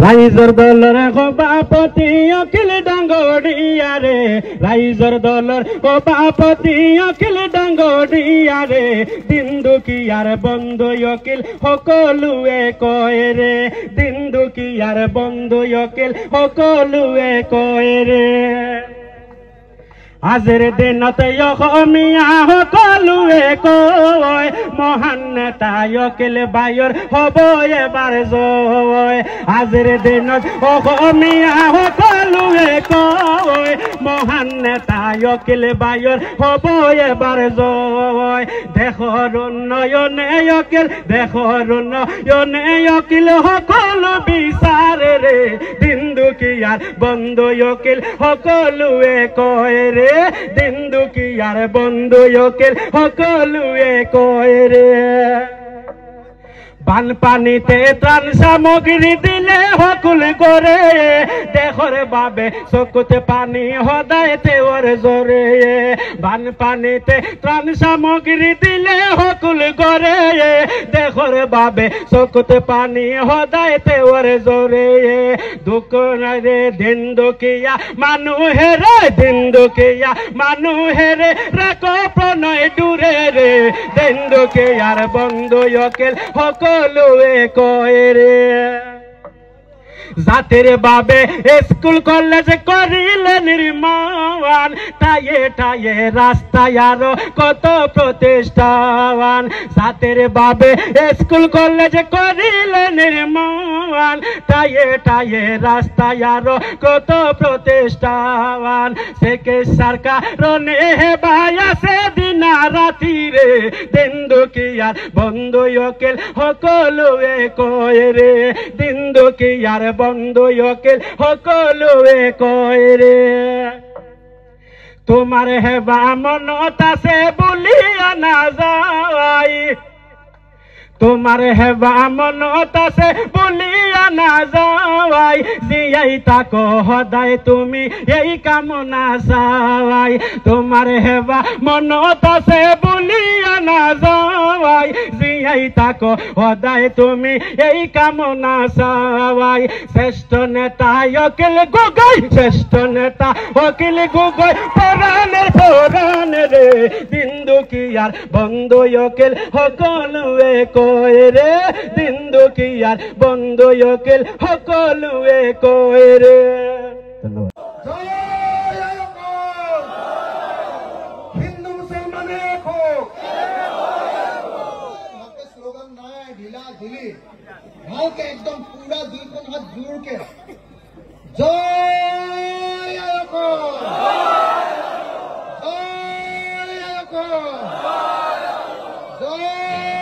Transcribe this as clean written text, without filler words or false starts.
রাইজর দলের সভাপতি অখিল ডাঙ্গরিয়া রে, রাইজর দলের সভাপতি অখিল ডাঙ্গরিয়া রে, দিন দুখিয়ার বন্ধু অখিল সকলোৱে কয় ৰে, দিন দুখিয়ার বন্ধু অখিল সকলোৱে কয় ৰে। আজিৰ দিনতে অসমীয়া সকলোৱে কয়, মহান নেতা অখিল বায়ুৰ হ'ব এবাৰ জয়। আজিৰ দিনত অসমীয়া সকলোৱে কয়, মহান নেতা অখিল বায়ুৰ হ'ব এবাৰ জয়। দেশৰ উন্নয়নে অখিল, দেশৰ উন্নয়নে অখিল সকলো বিচাৰে ৰে, দিন দুখিয়াৰ বন্ধু অখিল সকলোৱে কয় ৰে, দিন দুখিয়াৰ বন্ধু অখিল সকলোৱে কয় ৰে। বানপানীতে ত্ৰাণ সামগ্ৰী দিলে সকলো কৰে, দেশৰ বাবে চকুতে পানী সদায় তেওঁৰ জৰে। বানপানীতে ত্ৰাণ সামগ্ৰী দিলে সকলো কৰে, দেশৰ বাবে চকুতে পানী সদায় তেওঁৰ জৰে। দুখৰে দিন দুখীয়া মানুহেৰে, দিন দুখীয়া মানুহেৰে ৰাখ প্ৰণয় দূৰে ৰে, দিন দুখীয়াৰ বন্ধু অখিল সকলোৱে কয় ৰে। জাতিৰ বাবে স্কুল কলেজ কৰিলে নিৰ্মাণ, ঠায়ে ঠায়ে ৰাস্তায় আৰু কত প্ৰতিষ্ঠান। জাতিৰ বাবে স্কুল কলেজ কৰিলে নিৰ্মাণ, ঠায়ে ঠায়ে ৰাস্তায় আৰু কত প্ৰতিষ্ঠান। চিকিৎসাৰ কাৰণে হেবাই আছে দিনা ৰাতিৰে, দিন দুখীয়াৰ বন্ধু অখিল সকলোৱে কয় ৰে, দিন দুখীয়াৰ বন্ধু অখিল সকলোৱে কয় ৰে। তোমাৰ হেবা মনত আছে বুলিয়া নাযায়, তোমাৰ হেবা মনত আছে বুলিয়া নাযায়, জীয়াই থাকো সদায় তুমি এই কামনা চাই। তোমাৰ হেবা মনত আছে বুলিয়া নাযায়, জীয়াই থাকো সদায় তুমি এই কামনা চাই। শ্ৰেষ্ঠ নেতা অখিল গগৈ, শ্ৰেষ্ঠ নেতা অখিল গগৈ পৰাণেৰ পৰাণ ৰে, দিন দুখীয়াৰ বন্ধু অখিল সকলোৱে কয় ৰে, দিন দুখীয়াৰ বন্ধু অখিল সকলোৱে কয় ৰে। হিন্দু মুসলমানে হোক, স্লোগান নাই ঢিলা ঢিলি, ভালকে একদম পুরা দুইখন হাত জোরকে জয় অসম, জয় অসম, জয়